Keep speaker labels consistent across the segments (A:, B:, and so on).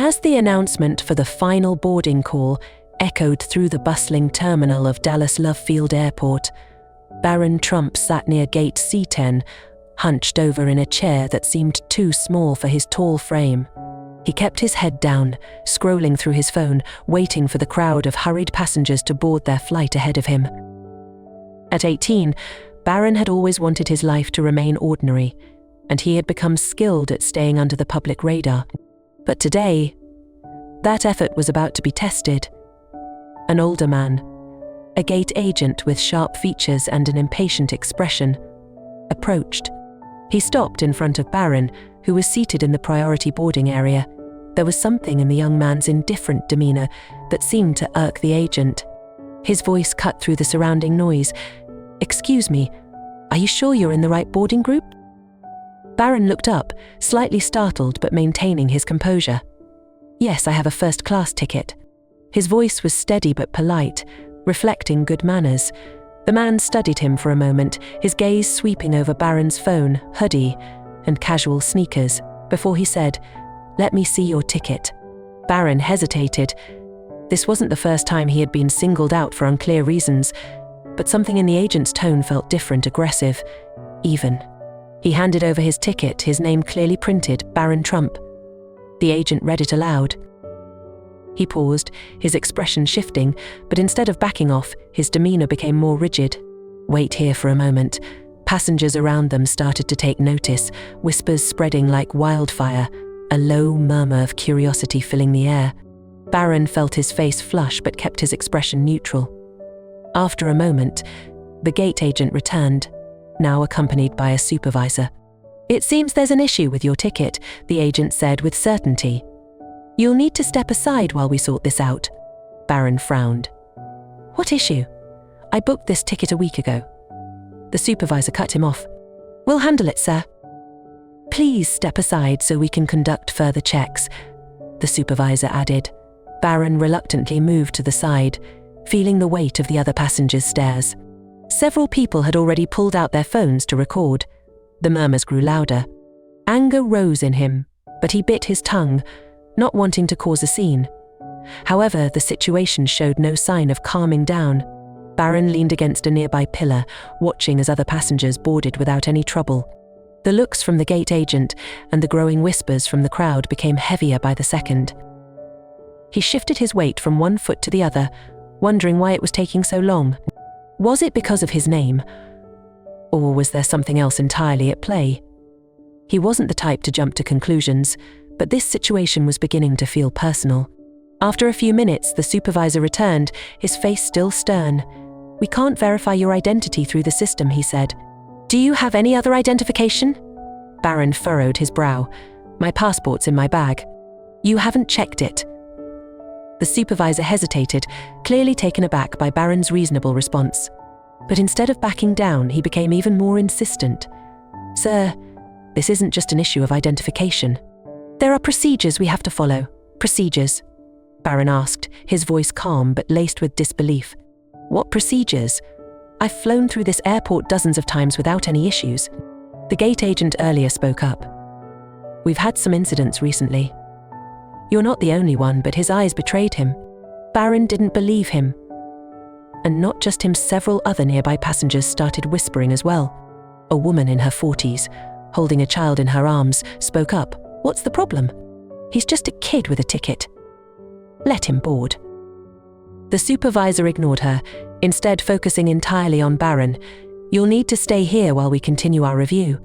A: As the announcement for the final boarding call echoed through the bustling terminal of Dallas Love Field Airport, Barron Trump sat near gate C10, hunched over in a chair that seemed too small for his tall frame. He kept his head down, scrolling through his phone, waiting for the crowd of hurried passengers to board their flight ahead of him. At 18, Barron had always wanted his life to remain ordinary, and he had become skilled at staying under the public radar. But today, that effort was about to be tested. An older man, a gate agent with sharp features and an impatient expression, approached. He stopped in front of Barron, who was seated in the priority boarding area. There was something in the young man's indifferent demeanor that seemed to irk the agent. His voice cut through the surrounding noise. "Excuse me, are you sure you're in the right boarding group?" Barron looked up, slightly startled but maintaining his composure. "Yes, I have a first-class ticket." His voice was steady but polite, reflecting good manners. The man studied him for a moment, his gaze sweeping over Barron's phone, hoodie, and casual sneakers, before he said, "Let me see your ticket." Barron hesitated. This wasn't the first time he had been singled out for unclear reasons, but something in the agent's tone felt different, aggressive, even. He handed over his ticket, his name clearly printed, Barron Trump. The agent read it aloud. He paused, his expression shifting, but instead of backing off, his demeanor became more rigid. "Wait here for a moment." Passengers around them started to take notice, whispers spreading like wildfire, a low murmur of curiosity filling the air. Barron felt his face flush but kept his expression neutral. After a moment, the gate agent returned, now accompanied by a supervisor. "It seems there's an issue with your ticket," the agent said with certainty. "You'll need to step aside while we sort this out." Barron frowned. "What issue? I booked this ticket a week ago." The supervisor cut him off. "We'll handle it, sir." "Please step aside so we can conduct further checks," the supervisor added. Barron reluctantly moved to the side, feeling the weight of the other passengers' stares. Several people had already pulled out their phones to record. The murmurs grew louder. Anger rose in him, but he bit his tongue, not wanting to cause a scene. However, the situation showed no sign of calming down. Barron leaned against a nearby pillar, watching as other passengers boarded without any trouble. The looks from the gate agent and the growing whispers from the crowd became heavier by the second. He shifted his weight from one foot to the other, wondering why it was taking so long. Was it because of his name? Or was there something else entirely at play? He wasn't the type to jump to conclusions, but this situation was beginning to feel personal. After a few minutes, the supervisor returned, his face still stern. "We can't verify your identity through the system," he said. "Do you have any other identification?" Barron furrowed his brow. "My passport's in my bag." "You haven't checked it." The supervisor hesitated, clearly taken aback by Barron's reasonable response. But instead of backing down, he became even more insistent. "Sir, this isn't just an issue of identification. There are procedures we have to follow." "Procedures?" Barron asked, his voice calm but laced with disbelief. "What procedures? I've flown through this airport dozens of times without any issues." The gate agent earlier spoke up. "We've had some incidents recently." "You're not the only one," but his eyes betrayed him. Barron didn't believe him. And not just him, several other nearby passengers started whispering as well. A woman in her 40s, holding a child in her arms, spoke up. "What's the problem? He's just a kid with a ticket. Let him board." The supervisor ignored her, instead focusing entirely on Barron. "You'll need to stay here while we continue our review.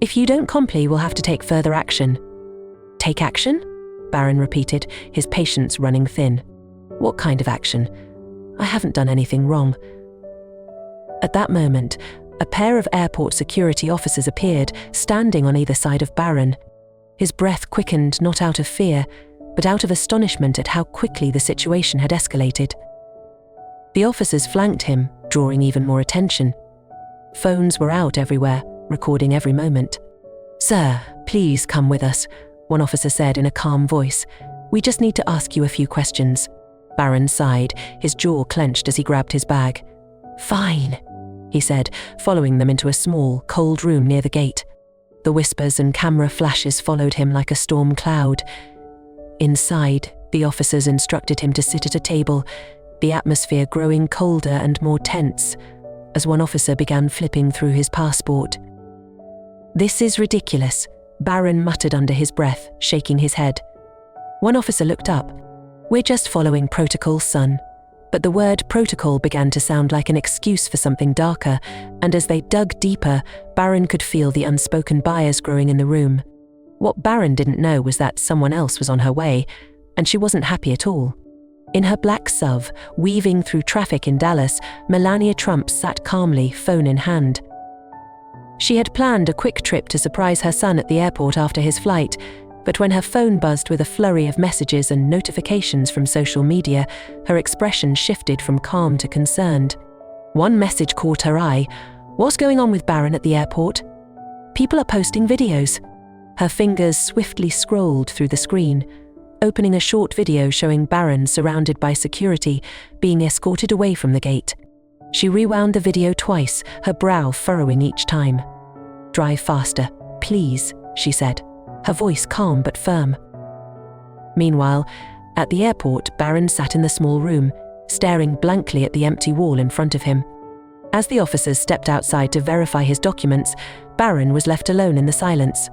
A: If you don't comply, we'll have to take further action." "Take action?" Barron repeated, his patience running thin. "What kind of action? I haven't done anything wrong." At that moment, a pair of airport security officers appeared, standing on either side of Barron. His breath quickened, not out of fear, but out of astonishment at how quickly the situation had escalated. The officers flanked him, drawing even more attention. Phones were out everywhere, recording every moment. "Sir, please come with us," one officer said in a calm voice. "We just need to ask you a few questions." Barron sighed, his jaw clenched as he grabbed his bag. "Fine," he said, following them into a small, cold room near the gate. The whispers and camera flashes followed him like a storm cloud. Inside, the officers instructed him to sit at a table, the atmosphere growing colder and more tense as one officer began flipping through his passport. "This is ridiculous," Barron muttered under his breath, shaking his head. One officer looked up. "We're just following protocol, son." But the word protocol began to sound like an excuse for something darker, and as they dug deeper, Barron could feel the unspoken bias growing in the room. What Barron didn't know was that someone else was on her way, and she wasn't happy at all. In her black SUV, weaving through traffic in Dallas, Melania Trump sat calmly, phone in hand. She had planned a quick trip to surprise her son at the airport after his flight, but when her phone buzzed with a flurry of messages and notifications from social media, her expression shifted from calm to concerned. One message caught her eye. "What's going on with Barron at the airport?" "People are posting videos." Her fingers swiftly scrolled through the screen, opening a short video showing Barron surrounded by security, being escorted away from the gate. She rewound the video twice, her brow furrowing each time. "Drive faster, please," she said, her voice calm but firm. Meanwhile, at the airport, Barron sat in the small room, staring blankly at the empty wall in front of him. As the officers stepped outside to verify his documents, Barron was left alone in the silence.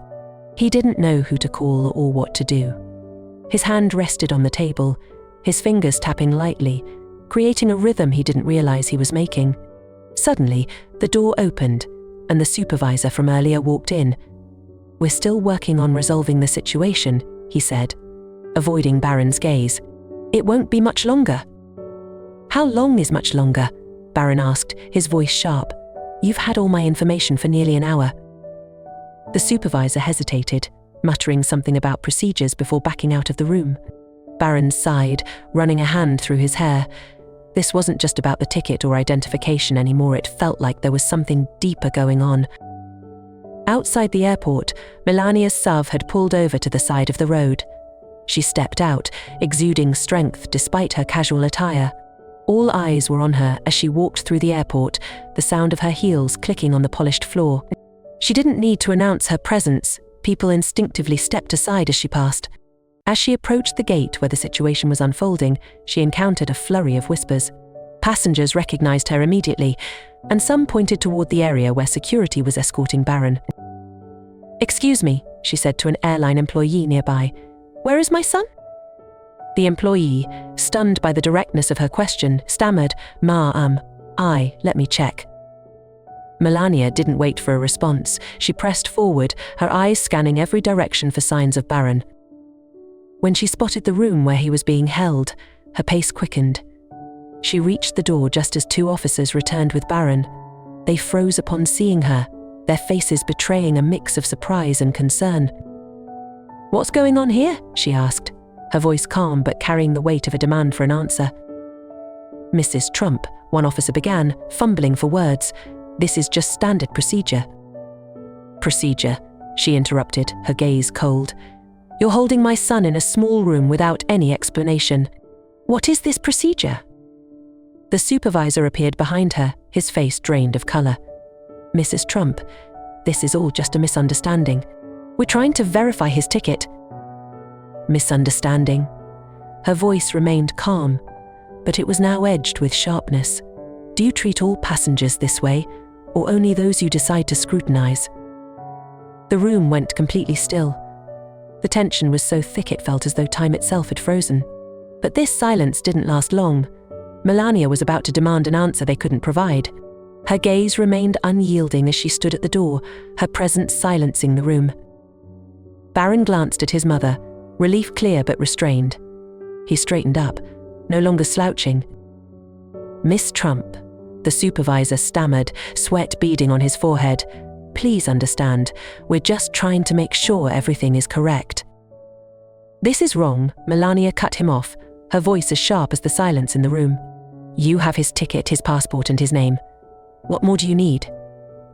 A: He didn't know who to call or what to do. His hand rested on the table, his fingers tapping lightly, creating a rhythm he didn't realize he was making. Suddenly, the door opened, and the supervisor from earlier walked in. "We're still working on resolving the situation," he said, avoiding Barron's gaze. "It won't be much longer." "How long is much longer?" Barron asked, his voice sharp. "You've had all my information for nearly an hour." The supervisor hesitated, muttering something about procedures before backing out of the room. Barron sighed, running a hand through his hair. This wasn't just about the ticket or identification anymore, it felt like there was something deeper going on. Outside the airport, Melania's SUV had pulled over to the side of the road. She stepped out, exuding strength despite her casual attire. All eyes were on her as she walked through the airport, the sound of her heels clicking on the polished floor. She didn't need to announce her presence. People instinctively stepped aside as she passed. As she approached the gate where the situation was unfolding, she encountered a flurry of whispers. Passengers recognized her immediately, and some pointed toward the area where security was escorting Barron. "Excuse me," she said to an airline employee nearby. "Where is my son?" The employee, stunned by the directness of her question, stammered, let me check." Melania didn't wait for a response. She pressed forward, her eyes scanning every direction for signs of Barron. When she spotted the room where he was being held, her pace quickened. She reached the door just as two officers returned with Barron. They froze upon seeing her, their faces betraying a mix of surprise and concern. "What's going on here?" she asked, her voice calm but carrying the weight of a demand for an answer. "Mrs. Trump," one officer began, fumbling for words. "This is just standard procedure." "Procedure," she interrupted, her gaze cold. "You're holding my son in a small room without any explanation. What is this procedure?" The supervisor appeared behind her, his face drained of color. "Mrs. Trump, this is all just a misunderstanding. We're trying to verify his ticket." "Misunderstanding?" Her voice remained calm, but it was now edged with sharpness. "Do you treat all passengers this way, or only those you decide to scrutinize?" The room went completely still. The tension was so thick it felt as though time itself had frozen. But this silence didn't last long. Melania was about to demand an answer they couldn't provide. Her gaze remained unyielding as she stood at the door, her presence silencing the room. Barron glanced at his mother, relief clear but restrained. He straightened up, no longer slouching. "Miss Trump," the supervisor stammered, sweat beading on his forehead. "Please understand, we're just trying to make sure everything is correct." "This is wrong," Melania cut him off, her voice as sharp as the silence in the room. "You have his ticket, his passport, and his name. What more do you need?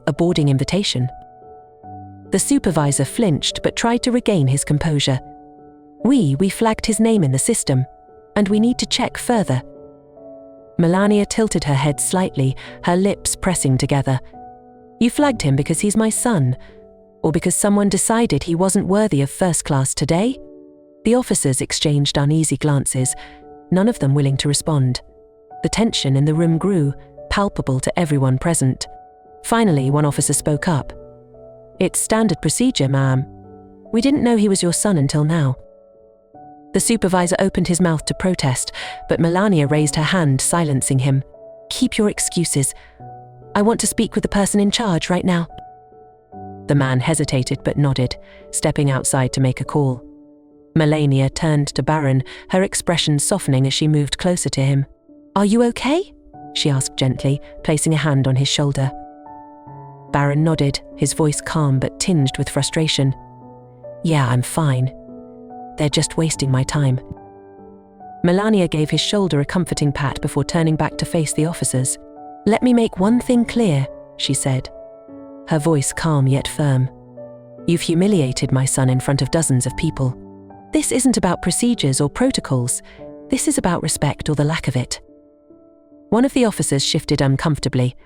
A: A boarding invitation?" The supervisor flinched but tried to regain his composure. We flagged his name in the system, and we need to check further." Melania tilted her head slightly, her lips pressing together. "You flagged him because he's my son, or because someone decided he wasn't worthy of first class today?" The officers exchanged uneasy glances, none of them willing to respond. The tension in the room grew, palpable to everyone present. Finally, one officer spoke up. "It's standard procedure, ma'am. We didn't know he was your son until now." The supervisor opened his mouth to protest, but Melania raised her hand, silencing him. "Keep your excuses. I want to speak with the person in charge right now." The man hesitated but nodded, stepping outside to make a call. Melania turned to Barron, her expression softening as she moved closer to him. "Are you okay?" she asked gently, placing a hand on his shoulder. Barron nodded, his voice calm but tinged with frustration. "Yeah, I'm fine. They're just wasting my time." Melania gave his shoulder a comforting pat before turning back to face the officers. "Let me make one thing clear," she said, her voice calm yet firm. "You've humiliated my son in front of dozens of people. This isn't about procedures or protocols. This is about respect or the lack of it." One of the officers shifted uncomfortably.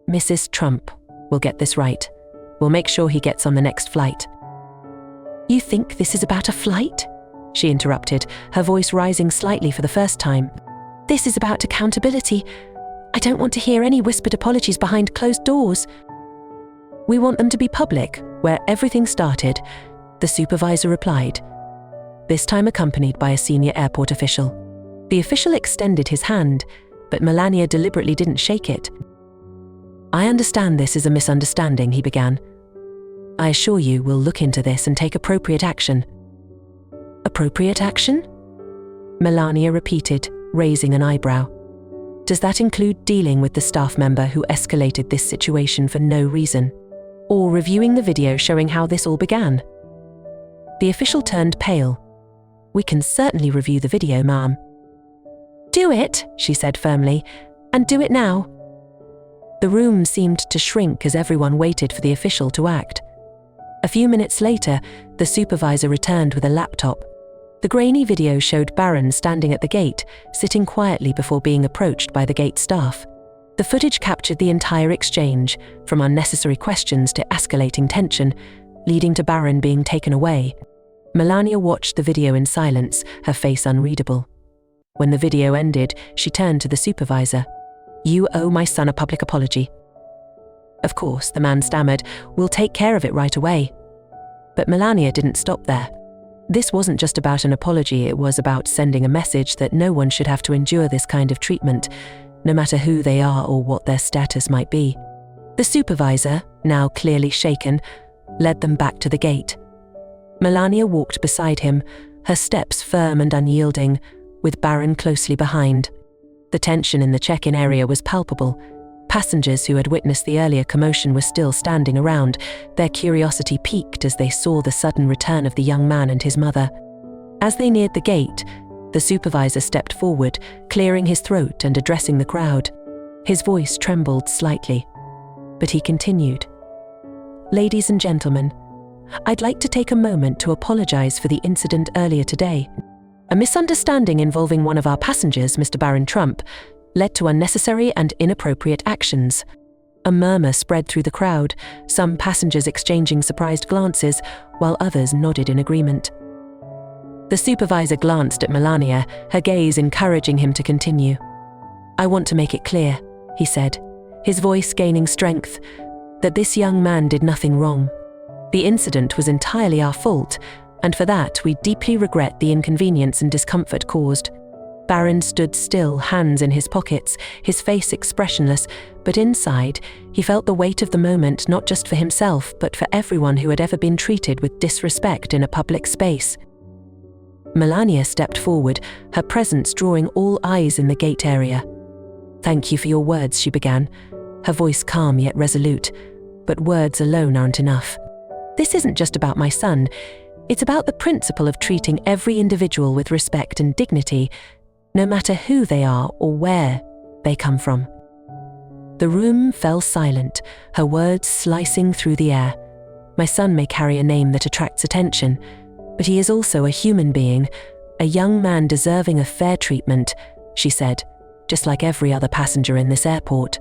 A: "Mrs. Trump, we'll get this right. We'll make sure he gets on the next flight." "You think this is about a flight?" she interrupted, her voice rising slightly for the first time. "This is about accountability. I don't want to hear any whispered apologies behind closed doors." "We want them to be public, where everything started," the supervisor replied, this time accompanied by a senior airport official. The official extended his hand, but Melania deliberately didn't shake it. "I understand this is a misunderstanding," he began. "I assure you we'll look into this and take appropriate action." "Appropriate action?" Melania repeated, raising an eyebrow. "Does that include dealing with the staff member who escalated this situation for no reason? Or reviewing the video showing how this all began?" The official turned pale. "We can certainly review the video, ma'am." "Do it," she said firmly, "and do it now." The room seemed to shrink as everyone waited for the official to act. A few minutes later, the supervisor returned with a laptop. The grainy video showed Barron standing at the gate, sitting quietly before being approached by the gate staff. The footage captured the entire exchange, from unnecessary questions to escalating tension, leading to Barron being taken away. Melania watched the video in silence, her face unreadable. When the video ended, she turned to the supervisor. "You owe my son a public apology." "Of course," the man stammered, "we'll take care of it right away." But Melania didn't stop there. This wasn't just about an apology, it was about sending a message that no one should have to endure this kind of treatment, no matter who they are or what their status might be. The supervisor, now clearly shaken, led them back to the gate. Melania walked beside him, her steps firm and unyielding, with Barron closely behind. The tension in the check-in area was palpable. Passengers who had witnessed the earlier commotion were still standing around, their curiosity piqued as they saw the sudden return of the young man and his mother. As they neared the gate, the supervisor stepped forward, clearing his throat and addressing the crowd. His voice trembled slightly, but he continued. "Ladies and gentlemen, I'd like to take a moment to apologize for the incident earlier today. A misunderstanding involving one of our passengers, Mr. Barron Trump, led to unnecessary and inappropriate actions." A murmur spread through the crowd, some passengers exchanging surprised glances, while others nodded in agreement. The supervisor glanced at Melania, her gaze encouraging him to continue. "I want to make it clear," he said, his voice gaining strength, "that this young man did nothing wrong. The incident was entirely our fault, and for that we deeply regret the inconvenience and discomfort caused." Barron stood still, hands in his pockets, his face expressionless, but inside, he felt the weight of the moment not just for himself, but for everyone who had ever been treated with disrespect in a public space. Melania stepped forward, her presence drawing all eyes in the gate area. "Thank you for your words," she began, her voice calm yet resolute, "but words alone aren't enough. This isn't just about my son, it's about the principle of treating every individual with respect and dignity, no matter who they are or where they come from." The room fell silent, her words slicing through the air. "My son may carry a name that attracts attention, but he is also a human being, a young man deserving of fair treatment," she said, "just like every other passenger in this airport."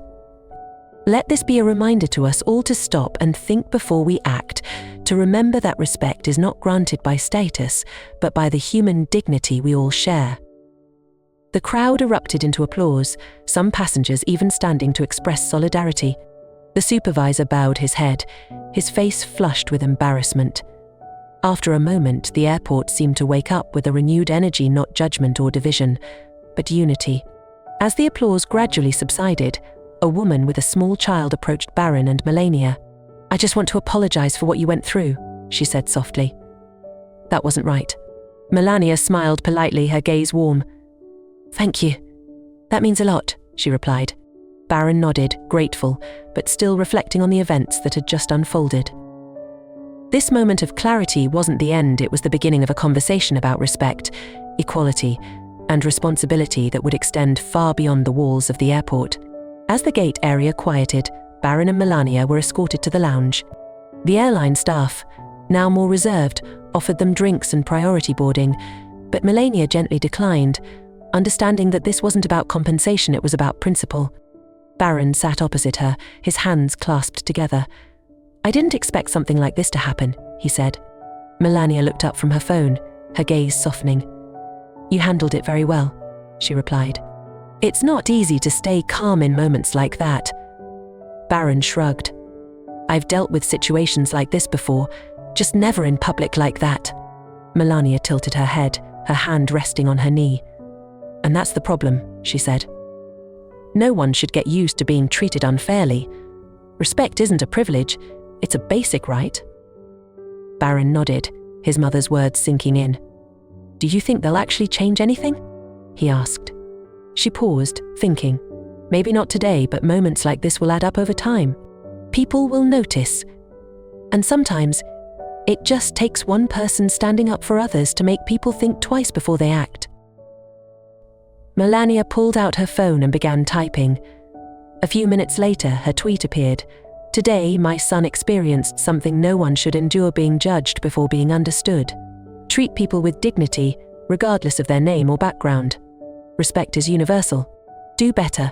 A: Let this be a reminder to us all to stop and think before we act, to remember that respect is not granted by status, but by the human dignity we all share. The crowd erupted into applause, some passengers even standing to express solidarity. The supervisor bowed his head, his face flushed with embarrassment. After a moment, the airport seemed to wake up with a renewed energy, not judgment or division, but unity. As the applause gradually subsided, a woman with a small child approached Barron and Melania. "I just want to apologize for what you went through," she said softly. "That wasn't right." Melania smiled politely, her gaze warm. "Thank you. That means a lot," she replied. Barron nodded, grateful, but still reflecting on the events that had just unfolded. This moment of clarity wasn't the end, it was the beginning of a conversation about respect, equality, and responsibility that would extend far beyond the walls of the airport. As the gate area quieted, Barron and Melania were escorted to the lounge. The airline staff, now more reserved, offered them drinks and priority boarding, but Melania gently declined, understanding that this wasn't about compensation, it was about principle. Barron sat opposite her, his hands clasped together. "I didn't expect something like this to happen," he said. Melania looked up from her phone, her gaze softening. "You handled it very well," she replied. "It's not easy to stay calm in moments like that." Barron shrugged. "I've dealt with situations like this before, just never in public like that." Melania tilted her head, her hand resting on her knee. "And that's the problem," she said. "No one should get used to being treated unfairly. Respect isn't a privilege, it's a basic right." Barron nodded, his mother's words sinking in. "Do you think they'll actually change anything?" he asked. She paused, thinking. Maybe not today, but moments like this will add up over time. People will notice. And sometimes, it just takes one person standing up for others to make people think twice before they act. Melania pulled out her phone and began typing. A few minutes later, her tweet appeared. "Today, my son experienced something no one should endure: being judged before being understood. Treat people with dignity, regardless of their name or background. Respect is universal. Do better."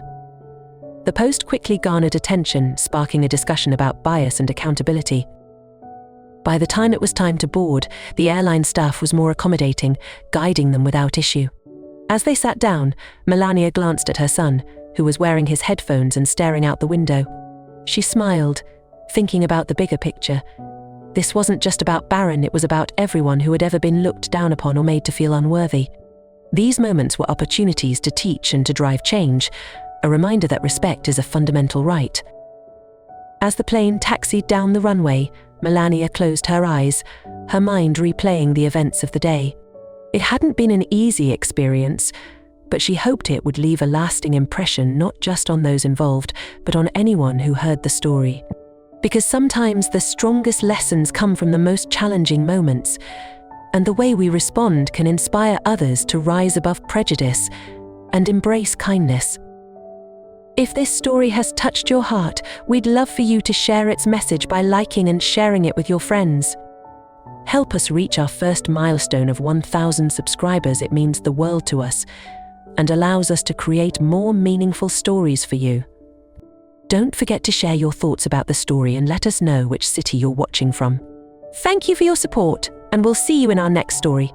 A: The post quickly garnered attention, sparking a discussion about bias and accountability. By the time it was time to board, the airline staff was more accommodating, guiding them without issue. As they sat down, Melania glanced at her son, who was wearing his headphones and staring out the window. She smiled, thinking about the bigger picture. This wasn't just about Barron, it was about everyone who had ever been looked down upon or made to feel unworthy. These moments were opportunities to teach and to drive change, a reminder that respect is a fundamental right. As the plane taxied down the runway, Melania closed her eyes, her mind replaying the events of the day. It hadn't been an easy experience, but she hoped it would leave a lasting impression not just on those involved, but on anyone who heard the story. Because sometimes the strongest lessons come from the most challenging moments, and the way we respond can inspire others to rise above prejudice and embrace kindness. If this story has touched your heart, we'd love for you to share its message by liking and sharing it with your friends. Help us reach our first milestone of 1,000 subscribers. It means the world to us and allows us to create more meaningful stories for you. Don't forget to share your thoughts about the story and let us know which city you're watching from. Thank you for your support, and we'll see you in our next story.